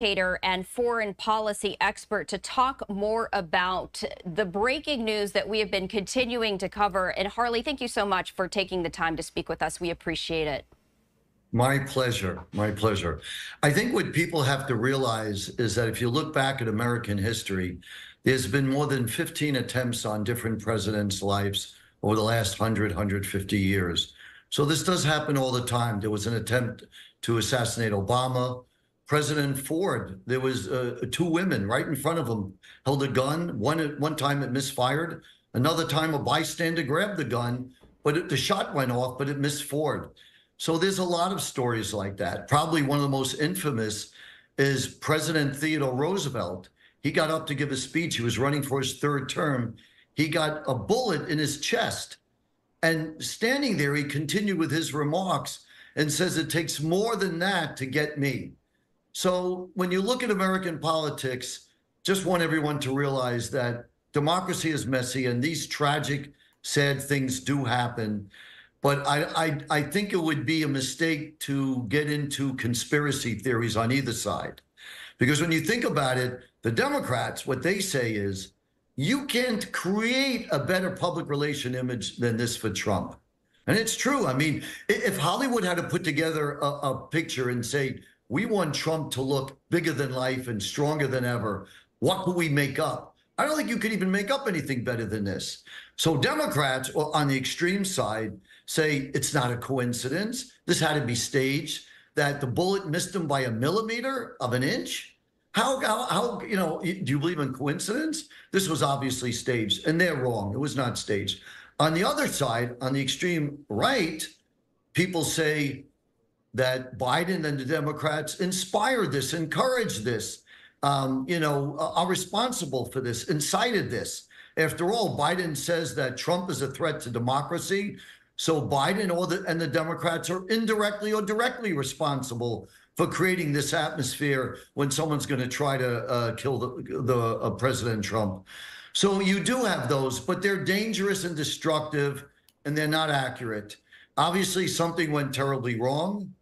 And foreign policy expert to talk more about the breaking news that we have been continuing to cover. And Harley, thank you so much for taking the time to speak with us. We appreciate it. My pleasure. My pleasure. I think what people have to realize is that if you look back at American history, there's been more than 15 attempts on different presidents' lives over the last 150 years. So this does happen all the time. There was an attempt to assassinate Obama. President Ford, there was two women right in front of him, held a gun. One time it misfired. Another time a bystander grabbed the gun, but the shot went off, but it missed Ford. So there's a lot of stories like that. Probably one of the most infamous is President Theodore Roosevelt. He got up to give a speech. He was running for his third term. He got a bullet in his chest. And standing there, he continued with his remarks and says, "It takes more than that to get me." So when you look at American politics, just want everyone to realize that democracy is messy and these tragic, sad things do happen. But I think it would be a mistake to get into conspiracy theories on either side. Because when you think about it, the Democrats, what they say is, you can't create a better public relation image than this for Trump. And it's true. I mean, if Hollywood had to put together a picture and say, we want Trump to look bigger than life and stronger than ever, what could we make up? I don't think you could even make up anything better than this. So Democrats on the extreme side say it's not a coincidence. This had to be staged, that the bullet missed him by a millimeter of an inch. How do you believe in coincidence? This was obviously staged, and they're wrong. It was not staged. On the other side, on the extreme right, people say that Biden and the Democrats inspired this, encouraged this, are responsible for this, incited this. After all, Biden says that Trump is a threat to democracy. So Biden and the Democrats are indirectly or directly responsible for creating this atmosphere when someone's going to try to kill the President Trump. So you do have those, but they're dangerous and destructive, and they're not accurate. Obviously, something went terribly wrong.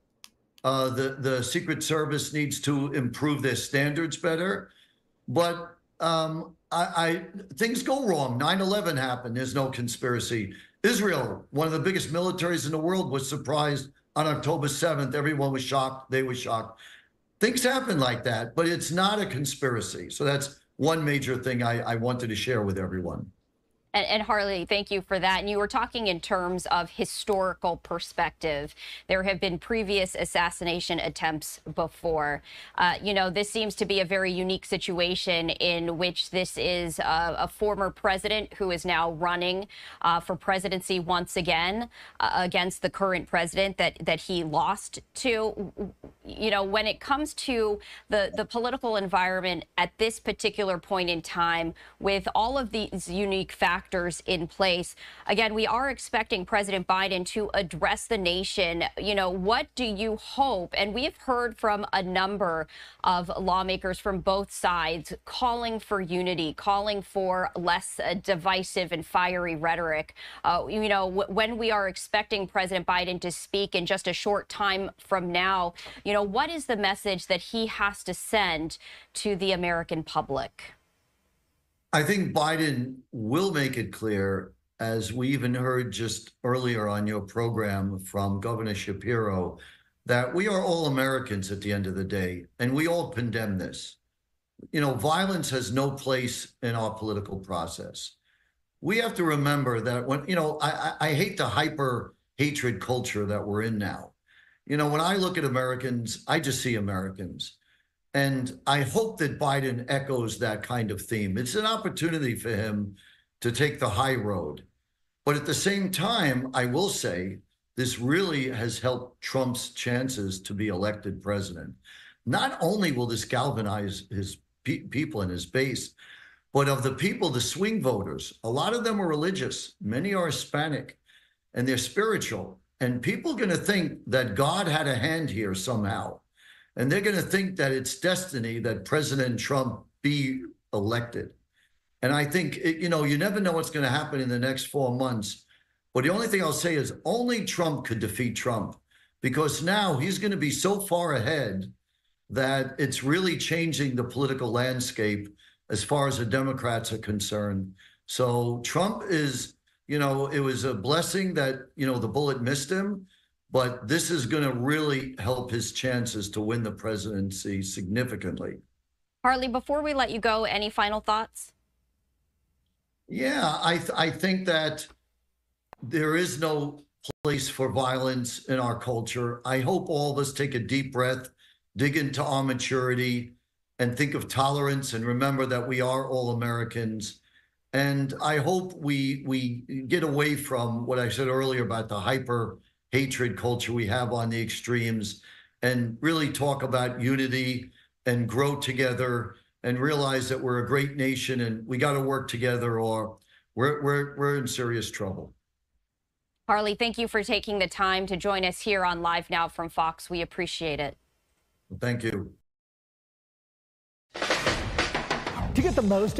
The Secret Service needs to improve their standards better. But things go wrong. 9/11 happened. There's no conspiracy. Israel, one of the biggest militaries in the world, was surprised on October 7th. Everyone was shocked. They were shocked. Things happen like that, but it's not a conspiracy. So that's one major thing I wanted to share with everyone. And Harley, thank you for that. And you were talking in terms of historical perspective. There have been previous assassination attempts before. This seems to be a very unique situation in which this is a former president who is now running for presidency once again against the current president that he lost to. When it comes to the political environment at this particular point in time, with all of these unique factors in place, again, we are expecting President Biden to address the nation. What do you hope? And we've heard from a number of lawmakers from both sides calling for unity, calling for less divisive and fiery rhetoric. When we are expecting President Biden to speak in just a short time from now, what is the message that he has to send to the American public? I think Biden will make it clear, as we even heard just earlier on your program from Governor Shapiro, that we are all Americans at the end of the day, and we all condemn this. Violence has no place in our political process. We have to remember that I hate the hyper hatred culture that we're in now. When I look at Americans, I just see Americans. And I hope that Biden echoes that kind of theme. It's an opportunity for him to take the high road. But at the same time, I will say this really has helped Trump's chances to be elected president. Not only will this galvanize his people and his base, but of the people, the swing voters, a lot of them are religious. Many are Hispanic, and they're spiritual. And people are going to think that God had a hand here somehow. And they're going to think that it's destiny that President Trump be elected. And I think, you never know what's going to happen in the next 4 months. But the only thing I'll say is only Trump could defeat Trump, because now he's going to be so far ahead that it's really changing the political landscape as far as the Democrats are concerned. So Trump is, it was a blessing that, the bullet missed him, but this is going to really help his chances to win the presidency significantly. Harley, before we let you go, any final thoughts? Yeah, I think that there is no place for violence in our culture. I hope all of us take a deep breath, dig into our maturity, and think of tolerance and remember that we are all Americans. And I hope we get away from what I said earlier about the hyper hatred culture we have on the extremes and really talk about unity and grow together and realize that we're a great nation and we got to work together or we're in serious trouble. Harley, thank you for taking the time to join us here on Live Now from Fox. We appreciate it. Thank you. To get the most